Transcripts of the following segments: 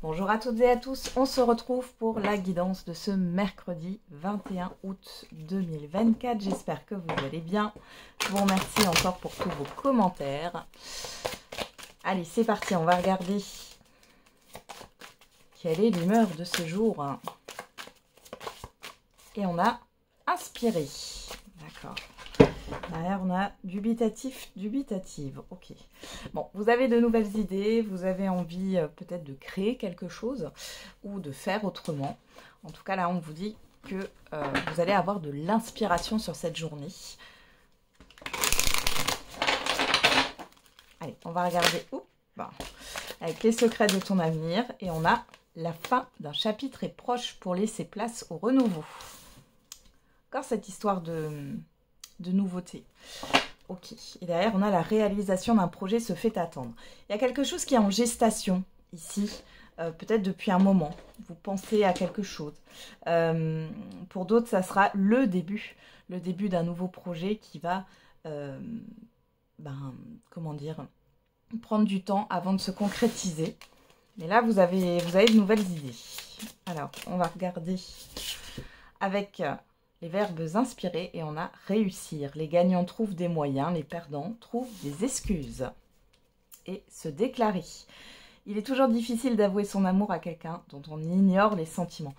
Bonjour à toutes et à tous, on se retrouve pour la guidance de ce mercredi 21 août 2024. J'espère que vous allez bien. Je vous remercie encore pour tous vos commentaires. Allez, c'est parti, on va regarder quelle est l'humeur de ce jour. Et on a inspiré. D'accord. Derrière, on a dubitatif, dubitative. Ok. Bon, vous avez de nouvelles idées, vous avez envie peut-être de créer quelque chose ou de faire autrement. En tout cas, là, on vous dit que vous allez avoir de l'inspiration sur cette journée. Allez, on va regarder avec les secrets de ton avenir. Et on a la fin d'un chapitre est proche pour laisser place au renouveau. Encore cette histoire de nouveauté. Ok. Et derrière, on a la réalisation d'un projet se fait attendre. Il y a quelque chose qui est en gestation ici, peut-être depuis un moment. Vous pensez à quelque chose. Pour d'autres, ça sera le début d'un nouveau projet qui va, comment dire, prendre du temps avant de se concrétiser. Mais là, vous avez de nouvelles idées. Alors, on va regarder avec les verbes inspirés et on a réussir. Les gagnants trouvent des moyens, les perdants trouvent des excuses. Et se déclarer. Il est toujours difficile d'avouer son amour à quelqu'un dont on ignore les sentiments.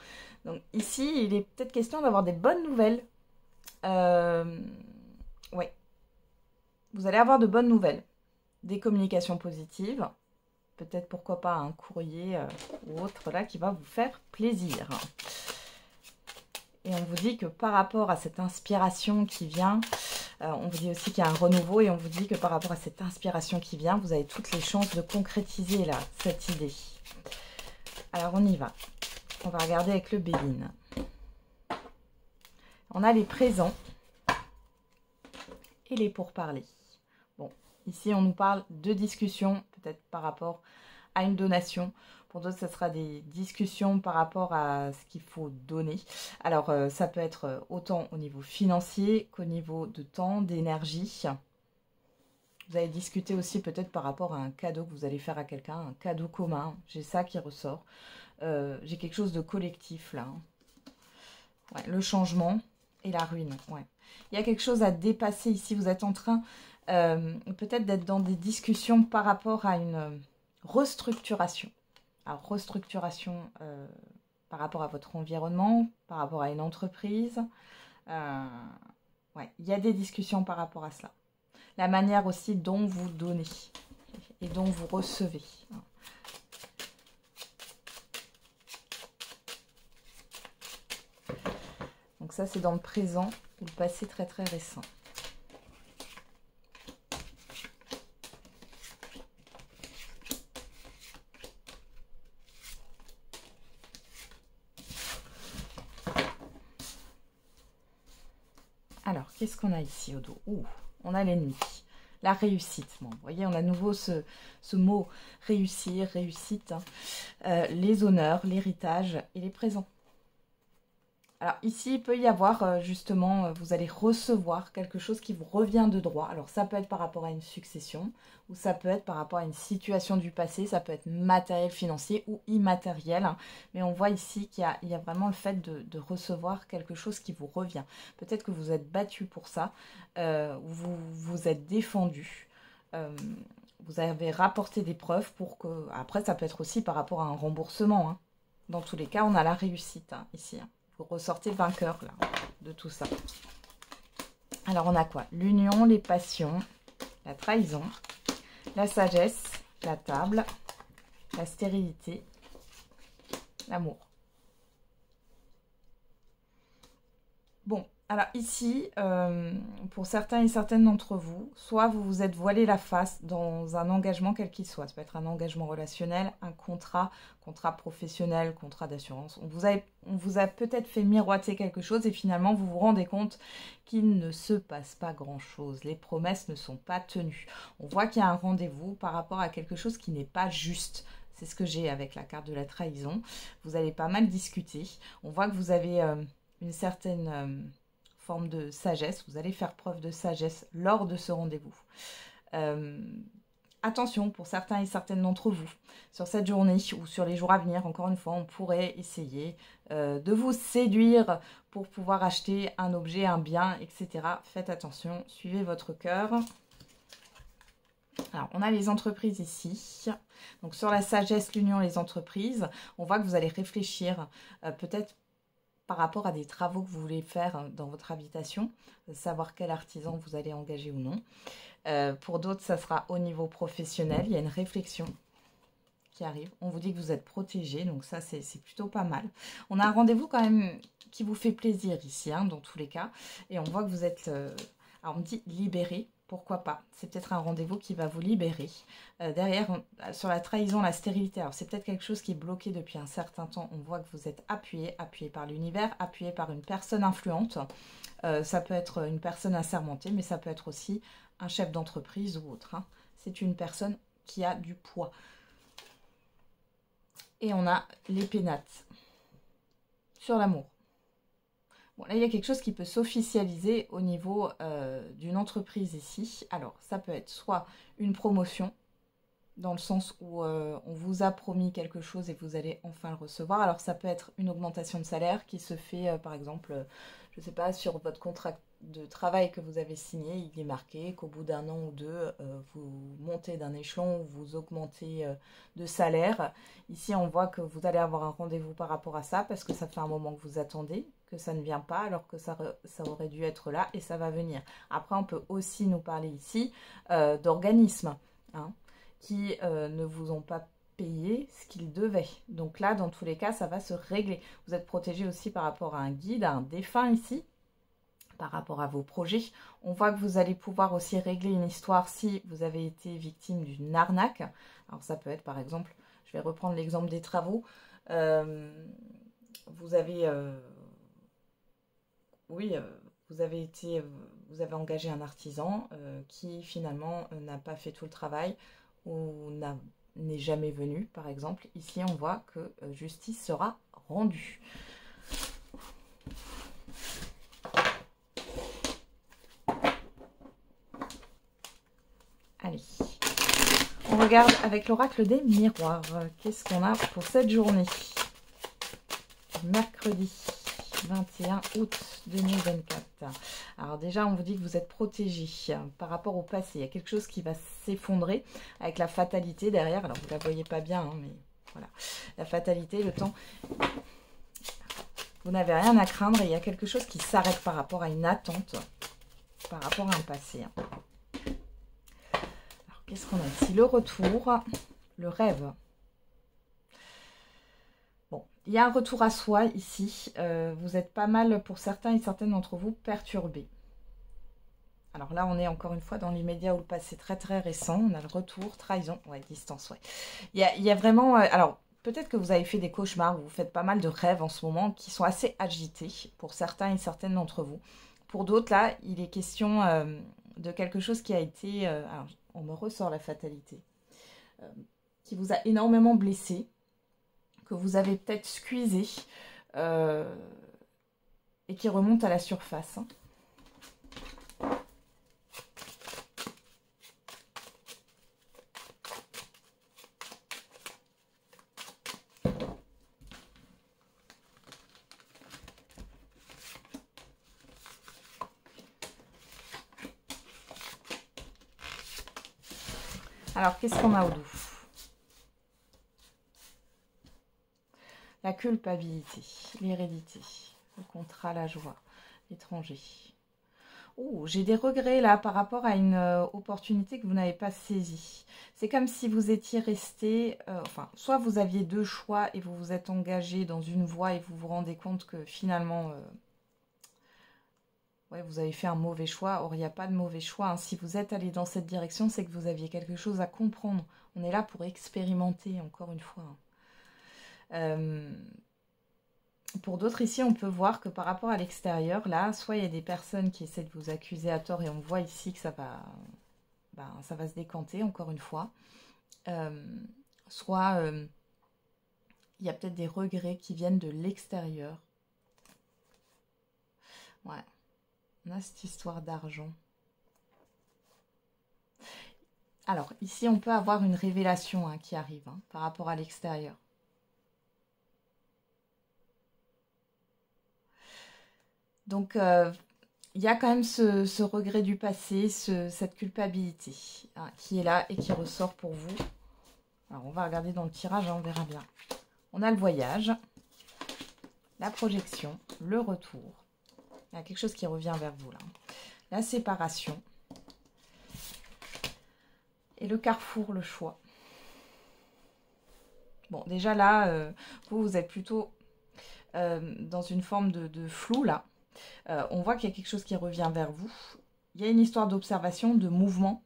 Donc ici, il est peut-être question d'avoir des bonnes nouvelles. Ouais. Vous allez avoir de bonnes nouvelles. Des communications positives. Peut-être pourquoi pas un courrier ou autre là qui va vous faire plaisir. Et on vous dit que par rapport à cette inspiration qui vient, on vous dit aussi qu'il y a un renouveau et on vous dit que par rapport à cette inspiration qui vient, vous avez toutes les chances de concrétiser là, cette idée. Alors on y va. On va regarder avec le Béline. On a les présents et les pourparlers. Bon, ici on nous parle de discussions, peut-être par rapport à une donation. Pour d'autres, ce sera des discussions par rapport à ce qu'il faut donner. Alors, ça peut être autant au niveau financier qu'au niveau de temps, d'énergie. Vous allez discuter aussi peut-être par rapport à un cadeau que vous allez faire à quelqu'un, un cadeau commun. J'ai ça qui ressort. J'ai quelque chose de collectif là. Ouais, le changement et la ruine. Ouais. Il y a quelque chose à dépasser ici. Vous êtes en train peut-être d'être dans des discussions par rapport à une restructuration. Alors, restructuration par rapport à votre environnement, par rapport à une entreprise. Ouais, il y a des discussions par rapport à cela. La manière aussi dont vous donnez et dont vous recevez. Donc ça, c'est dans le présent ou le passé très très récent. Alors, qu'est-ce qu'on a ici au dos? On a l'ennemi. La réussite. Bon, vous voyez, on a à nouveau ce mot réussir, réussite. Les honneurs, l'héritage et les présents. Alors ici, il peut y avoir justement, vous allez recevoir quelque chose qui vous revient de droit. Alors ça peut être par rapport à une succession, ou ça peut être par rapport à une situation du passé, ça peut être matériel, financier ou immatériel. Hein. Mais on voit ici qu'il y a vraiment le fait de recevoir quelque chose qui vous revient. Peut-être que vous êtes battu pour ça, vous vous êtes défendu. Vous avez rapporté des preuves pour que... Après, ça peut être aussi par rapport à un remboursement. Hein. Dans tous les cas, on a la réussite hein, ici. Hein. Vous ressortez vainqueur là, de tout ça. Alors, on a quoi? L'union, les passions, la trahison, la sagesse, la table, la stérilité, l'amour. Bon, alors ici, pour certains et certaines d'entre vous, soit vous vous êtes voilé la face dans un engagement quel qu'il soit. Ça peut être un engagement relationnel, un contrat professionnel, contrat d'assurance. On vous a peut-être fait miroiter quelque chose et finalement vous vous rendez compte qu'il ne se passe pas grand-chose. Les promesses ne sont pas tenues. On voit qu'il y a un rendez-vous par rapport à quelque chose qui n'est pas juste. C'est ce que j'ai avec la carte de la trahison. Vous allez pas mal discuter. On voit que vous avez... une certaine forme de sagesse. Vous allez faire preuve de sagesse lors de ce rendez-vous. attention, pour certains et certaines d'entre vous, sur cette journée ou sur les jours à venir, encore une fois, on pourrait essayer de vous séduire pour pouvoir acheter un objet, un bien, etc. Faites attention, suivez votre cœur. Alors, on a les entreprises ici. Donc, sur la sagesse, l'union, les entreprises, on voit que vous allez réfléchir peut-être par rapport à des travaux que vous voulez faire dans votre habitation, savoir quel artisan vous allez engager ou non. Pour d'autres, ça sera au niveau professionnel. Il y a une réflexion qui arrive. On vous dit que vous êtes protégé, donc ça, c'est plutôt pas mal. On a un rendez-vous quand même qui vous fait plaisir ici, hein, dans tous les cas. Et on voit que vous êtes, alors on me dit libéré. Pourquoi pas? C'est peut-être un rendez-vous qui va vous libérer. Derrière, sur la trahison, la stérilité, alors c'est peut-être quelque chose qui est bloqué depuis un certain temps. On voit que vous êtes appuyé par l'univers, appuyé par une personne influente. Ça peut être une personne assermentée, mais ça peut être aussi un chef d'entreprise ou autre. Hein. C'est une personne qui a du poids. Et on a les pénates sur l'amour. Bon, là, il y a quelque chose qui peut s'officialiser au niveau d'une entreprise ici. Alors, ça peut être soit une promotion, dans le sens où on vous a promis quelque chose et vous allez enfin le recevoir. Alors, ça peut être une augmentation de salaire qui se fait, par exemple, je ne sais pas, sur votre contrat de travail que vous avez signé, il est marqué qu'au bout d'un an ou deux, vous montez d'un échelon, vous augmentez de salaire. Ici, on voit que vous allez avoir un rendez-vous par rapport à ça, parce que ça fait un moment que vous attendez, que ça ne vient pas, alors que ça aurait dû être là, et ça va venir. Après, on peut aussi nous parler ici d'organismes, hein, qui ne vous ont pas payé ce qu'ils devaient. Donc là, dans tous les cas, ça va se régler. Vous êtes protégé aussi par rapport à un guide, à un défunt ici, par rapport à vos projets. On voit que vous allez pouvoir aussi régler une histoire si vous avez été victime d'une arnaque. Alors ça peut être par exemple, je vais reprendre l'exemple des travaux. Vous avez... vous avez engagé un artisan qui finalement n'a pas fait tout le travail ou n'est jamais venu, par exemple. Ici, on voit que justice sera rendue. Allez, on regarde avec l'oracle des miroirs. Qu'est-ce qu'on a pour cette journée? Mercredi 21 août 2024. Alors déjà, on vous dit que vous êtes protégé par rapport au passé. Il y a quelque chose qui va s'effondrer avec la fatalité derrière. Alors, vous ne la voyez pas bien, hein, mais voilà. La fatalité, le temps. Vous n'avez rien à craindre et il y a quelque chose qui s'arrête par rapport à une attente, par rapport à un passé. Alors, qu'est-ce qu'on a ici? Le retour, le rêve. Bon, il y a un retour à soi ici. Vous êtes pas mal, pour certains et certaines d'entre vous, perturbés. Alors là, on est encore une fois dans l'immédiat ou le passé très très récent. On a le retour, trahison, ouais, distance, ouais. Il y a vraiment... alors, peut-être que vous avez fait des cauchemars, vous faites pas mal de rêves en ce moment qui sont assez agités pour certains et certaines d'entre vous. Pour d'autres, là, il est question de quelque chose qui a été... alors, on me ressort la fatalité. Qui vous a énormément blessé, que vous avez peut-être squeezé et qui remonte à la surface. Hein. Alors, qu'est-ce qu'on a au dos? La culpabilité, l'hérédité, le contrat, la joie, l'étranger. Oh, j'ai des regrets là par rapport à une opportunité que vous n'avez pas saisie. C'est comme si vous étiez resté, enfin, soit vous aviez deux choix et vous vous êtes engagé dans une voie et vous vous rendez compte que finalement, ouais, vous avez fait un mauvais choix. Or, il n'y a pas de mauvais choix. Hein. Si vous êtes allé dans cette direction, c'est que vous aviez quelque chose à comprendre. On est là pour expérimenter, encore une fois. Pour d'autres ici, on peut voir que par rapport à l'extérieur, là, soit il y a des personnes qui essaient de vous accuser à tort et on voit ici que ça va se décanter, encore une fois. Soit il y a peut-être des regrets qui viennent de l'extérieur. Ouais, on a cette histoire d'argent. Alors, ici, on peut avoir une révélation hein, qui arrive hein, par rapport à l'extérieur. Donc, il y a quand même ce regret du passé, cette culpabilité hein, qui est là et qui ressort pour vous. Alors, on va regarder dans le tirage, hein, on verra bien. On a le voyage, la projection, le retour. Il y a quelque chose qui revient vers vous là. La séparation. Et le carrefour, le choix. Bon, déjà là, vous êtes plutôt dans une forme de flou là. On voit qu'il y a quelque chose qui revient vers vous. Il y a une histoire d'observation, de mouvement.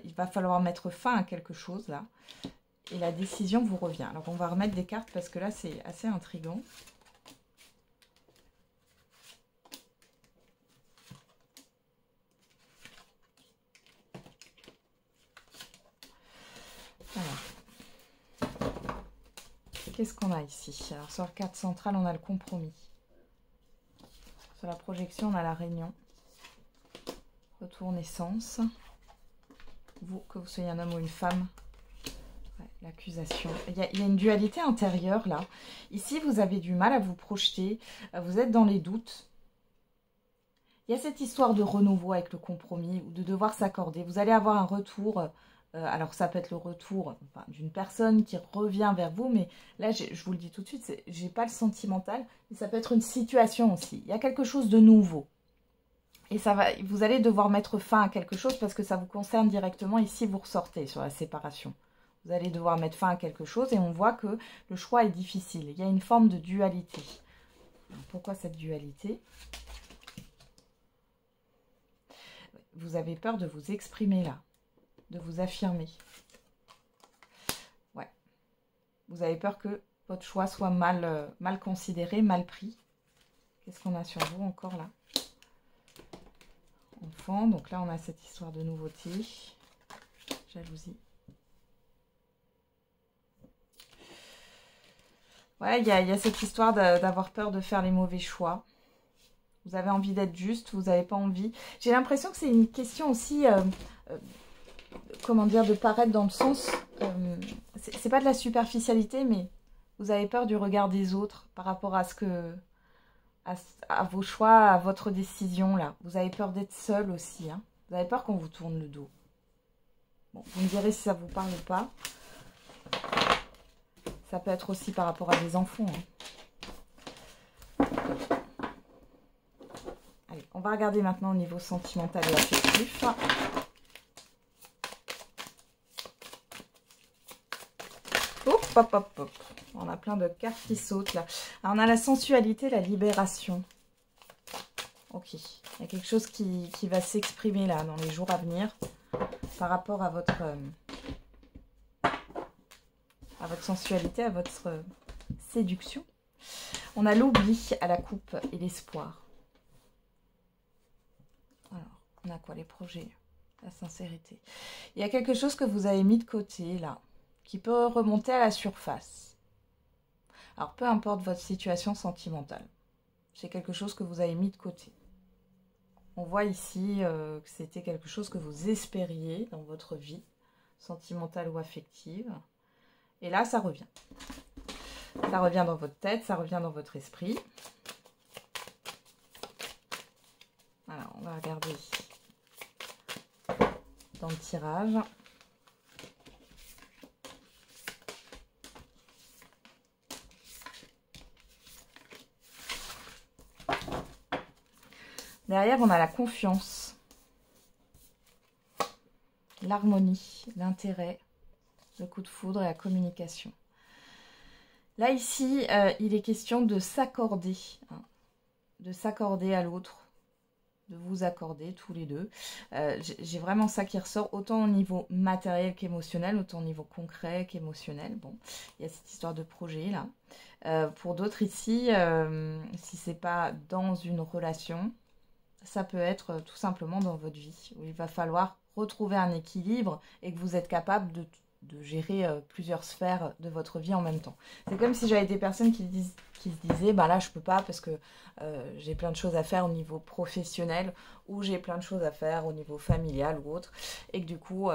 Il va falloir mettre fin à quelque chose là. Et la décision vous revient. Alors on va remettre des cartes parce que là c'est assez intriguant. Alors, qu'est-ce qu'on a ici? Alors sur la carte centrale, on a le compromis. Sur la projection, on a la réunion. Retour naissance. Vous, que vous soyez un homme ou une femme. Ouais, l'accusation. Il y a une dualité intérieure là. Ici, vous avez du mal à vous projeter. Vous êtes dans les doutes. Il y a cette histoire de renouveau avec le compromis ou de devoir s'accorder. Vous allez avoir un retour. Alors ça peut être le retour enfin, d'une personne qui revient vers vous. Mais là, je vous le dis tout de suite, je n'ai pas le sentimental. Mais ça peut être une situation aussi. Il y a quelque chose de nouveau. Et ça va, vous allez devoir mettre fin à quelque chose parce que ça vous concerne directement. Ici, vous ressortez sur la séparation. Vous allez devoir mettre fin à quelque chose et on voit que le choix est difficile. Il y a une forme de dualité. Alors, pourquoi cette dualité? Vous avez peur de vous exprimer là, de vous affirmer. Ouais. Vous avez peur que votre choix soit mal considéré, mal pris. Qu'est-ce qu'on a sur vous encore là? Enfant, donc là on a cette histoire de nouveauté, jalousie. Ouais, il y a cette histoire d'avoir peur de faire les mauvais choix. Vous avez envie d'être juste, vous n'avez pas envie. J'ai l'impression que c'est une question aussi, comment dire, de paraître dans le sens, c'est pas de la superficialité, mais vous avez peur du regard des autres par rapport à ce que... À vos choix, à votre décision là. Vous avez peur d'être seul aussi. Hein. Vous avez peur qu'on vous tourne le dos. Bon, vous me direz si ça vous parle ou pas. Ça peut être aussi par rapport à des enfants. Hein. Allez, on va regarder maintenant au niveau sentimental et affectif. Hop, hop, hop, hop. On a plein de cartes qui sautent là. Alors, on a la sensualité, la libération. Ok. Il y a quelque chose qui va s'exprimer là dans les jours à venir par rapport à votre sensualité, à votre séduction. On a l'oubli à la coupe et l'espoir. Alors, on a quoi? Les projets, la sincérité. Il y a quelque chose que vous avez mis de côté là, qui peut remonter à la surface. Alors, peu importe votre situation sentimentale, c'est quelque chose que vous avez mis de côté. On voit ici que c'était quelque chose que vous espériez dans votre vie, sentimentale ou affective. Et là, ça revient. Ça revient dans votre tête, ça revient dans votre esprit. Alors, on va regarder dans le tirage. Derrière, on a la confiance, l'harmonie, l'intérêt, le coup de foudre et la communication. Là, ici, il est question de s'accorder, hein, de s'accorder à l'autre, de vous accorder tous les deux. J'ai vraiment ça qui ressort, autant au niveau matériel qu'émotionnel, autant au niveau concret qu'émotionnel. Bon, il y a cette histoire de projet là. Pour d'autres ici, si c'est pas dans une relation, ça peut être tout simplement dans votre vie, où il va falloir retrouver un équilibre et que vous êtes capable gérer plusieurs sphères de votre vie en même temps. C'est comme si j'avais des personnes qui se disaient, bah là je peux pas parce que j'ai plein de choses à faire au niveau professionnel ou j'ai plein de choses à faire au niveau familial ou autre, et que du coup,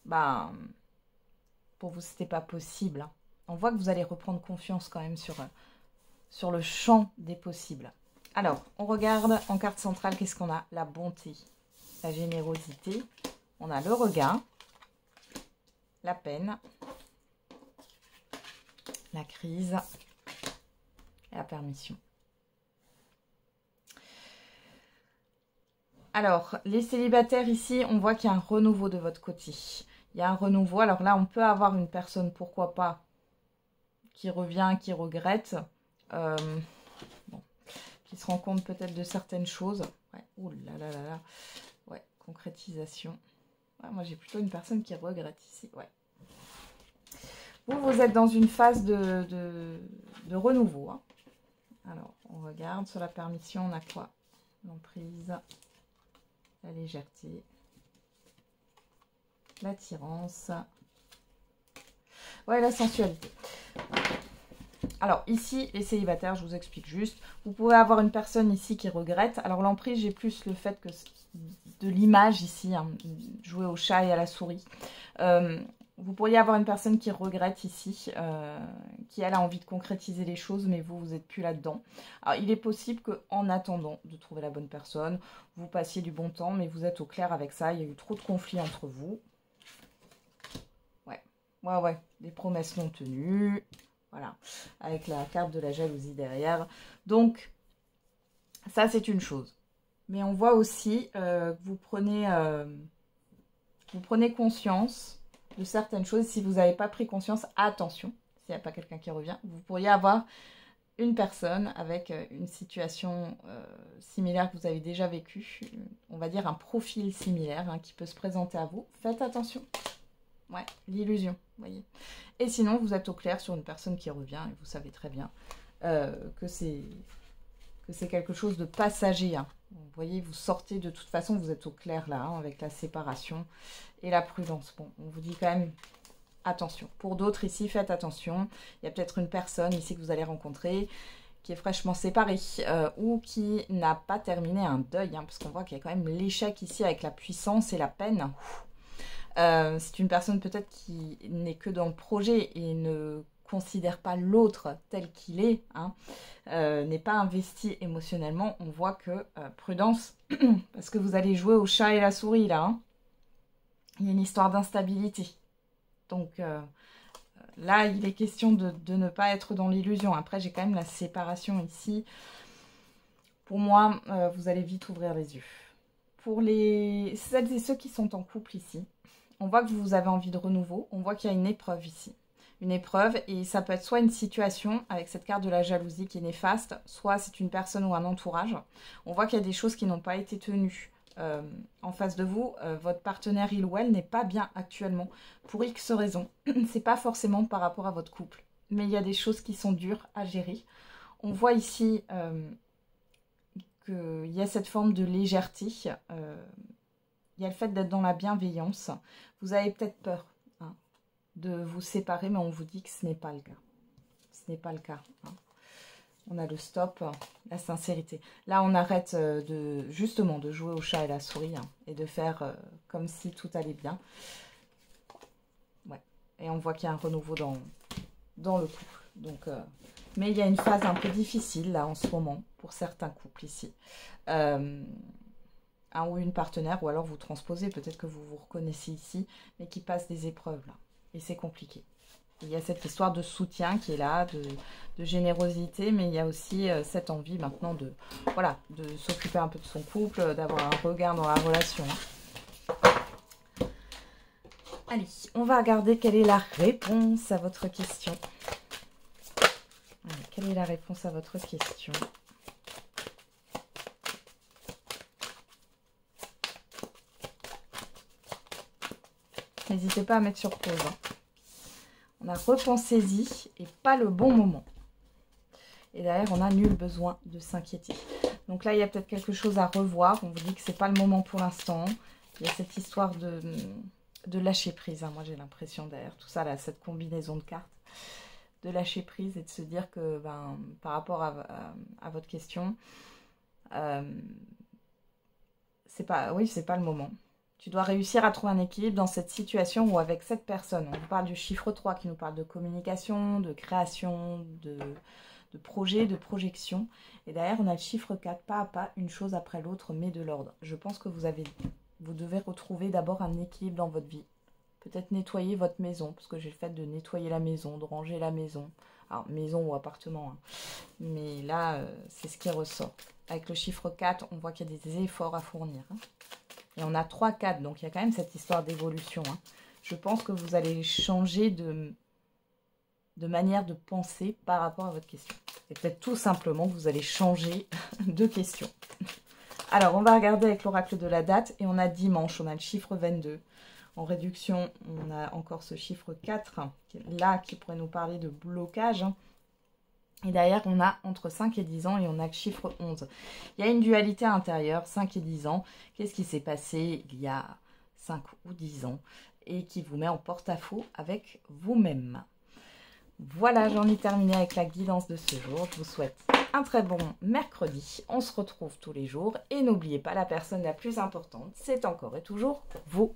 bah, pour vous c'était pas possible. Hein. On voit que vous allez reprendre confiance quand même sur le champ des possibles. Alors, on regarde en carte centrale, qu'est-ce qu'on a? La bonté, la générosité, on a le regain, la peine, la crise et la permission. Alors, les célibataires ici, on voit qu'il y a un renouveau de votre côté. Il y a un renouveau. Alors là, on peut avoir une personne, pourquoi pas, qui revient, qui regrette, bon, qui se rend compte peut-être de certaines choses. Ouais. Ouh là là là là. Ouais, concrétisation. Ouais, moi, j'ai plutôt une personne qui regrette ici. Ouais. Vous êtes dans une phase de renouveau. Hein. Alors, on regarde sur la permission, on a quoi? L'emprise, la légèreté, l'attirance. Ouais, la sensualité. Alors, ici, les célibataires, je vous explique juste. Vous pouvez avoir une personne ici qui regrette. Alors, l'emprise, j'ai plus le fait que de l'image ici, hein, jouer au chat et à la souris. Vous pourriez avoir une personne qui regrette ici, qui elle a envie de concrétiser les choses, mais vous n'êtes plus là-dedans. Alors, il est possible qu'en attendant de trouver la bonne personne, vous passiez du bon temps, mais vous êtes au clair avec ça. Il y a eu trop de conflits entre vous. Ouais, des promesses non tenues. Voilà, avec la carte de la jalousie derrière. Donc, ça, c'est une chose. Mais on voit aussi que vous prenez conscience de certaines choses. Si vous n'avez pas pris conscience, attention, s'il n'y a pas quelqu'un qui revient, vous pourriez avoir une personne avec une situation similaire que vous avez déjà vécue, on va dire un profil similaire hein, qui peut se présenter à vous. Faites attention. Ouais, l'illusion, vous voyez. Et sinon, vous êtes au clair sur une personne qui revient et vous savez très bien que c'est quelque chose de passager. Hein. Vous voyez, vous sortez de toute façon, vous êtes au clair là, hein, avec la séparation et la prudence. Bon, on vous dit quand même attention. Pour d'autres ici, faites attention. Il y a peut-être une personne ici que vous allez rencontrer qui est fraîchement séparée ou qui n'a pas terminé un deuil, hein, parce qu'on voit qu'il y a quand même l'échec ici avec la puissance et la peine. C'est une personne peut-être qui n'est que dans le projet et ne considère pas l'autre tel qu'il est, hein, n'est pas investi émotionnellement. On voit que, prudence, parce que vous allez jouer au chat et la souris là. Hein. Il y a une histoire d'instabilité. Donc là, il est question de ne pas être dans l'illusion. Après, j'ai quand même la séparation ici. Pour moi, vous allez vite ouvrir les yeux. Pour celles et ceux qui sont en couple ici, on voit que vous avez envie de renouveau. On voit qu'il y a une épreuve ici. Une épreuve et ça peut être soit une situation avec cette carte de la jalousie qui est néfaste, soit c'est une personne ou un entourage. On voit qu'il y a des choses qui n'ont pas été tenues en face de vous. Votre partenaire, il ou elle, n'est pas bien actuellement pour X raisons. C'est pas forcément par rapport à votre couple, mais il y a des choses qui sont dures à gérer. On voit ici qu'il y a cette forme de légèreté. Il y a le fait d'être dans la bienveillance. Vous avez peut-être peur hein, de vous séparer, mais on vous dit que ce n'est pas le cas. Ce n'est pas le cas. Hein. On a le stop, la sincérité. Là, on arrête justement de jouer au chat et la souris hein, et de faire comme si tout allait bien. Ouais. Et on voit qu'il y a un renouveau dans le couple. Donc, mais il y a une phase un peu difficile là en ce moment pour certains couples ici. Un ou une partenaire, ou alors vous transposez, peut-être que vous vous reconnaissez ici, mais qui passe des épreuves là. Et c'est compliqué. Il y a cette histoire de soutien qui est là, de générosité, mais il y a aussi cette envie maintenant de s'occuper un peu de son couple, d'avoir un regard dans la relation. Allez, on va regarder quelle est la réponse à votre question. Allez, quelle est la réponse à votre question ? N'hésitez pas à mettre sur pause. Hein. On a repensez-y et pas le bon moment. Et derrière, on n'a nul besoin de s'inquiéter. Donc là, il y a peut-être quelque chose à revoir. On vous dit que ce n'est pas le moment pour l'instant. Il y a cette histoire de lâcher prise. Hein. Moi, j'ai l'impression derrière tout ça, là, cette combinaison de cartes, de lâcher prise et de se dire que par rapport à votre question, c'est pas le moment. Tu dois réussir à trouver un équilibre dans cette situation ou avec cette personne. On parle du chiffre 3 qui nous parle de communication, de création, de projet, de projection. Et derrière, on a le chiffre 4, pas à pas, une chose après l'autre, mais de l'ordre. Je pense que vous devez retrouver d'abord un équilibre dans votre vie. Peut-être nettoyer votre maison, parce que j'ai le fait de nettoyer la maison, de ranger la maison. Alors, maison ou appartement. Hein. Mais là, c'est ce qui ressort. Avec le chiffre 4, on voit qu'il y a des efforts à fournir. Hein. Et on a 3, 4, donc il y a quand même cette histoire d'évolution. Hein. Je pense que vous allez changer de manière de penser par rapport à votre question. Et peut-être tout simplement que vous allez changer de question. Alors, on va regarder avec l'oracle de la date. Et on a dimanche, on a le chiffre 22. En réduction, on a encore ce chiffre 4, là, qui pourrait nous parler de blocage. Hein. Et derrière, on a entre 5 et 10 ans et on a le chiffre 11. Il y a une dualité intérieure, 5 et 10 ans. Qu'est-ce qui s'est passé il y a 5 ou 10 ans et qui vous met en porte-à-faux avec vous-même. Voilà, j'en ai terminé avec la guidance de ce jour. Je vous souhaite un très bon mercredi. On se retrouve tous les jours. Et n'oubliez pas, la personne la plus importante, c'est encore et toujours vous.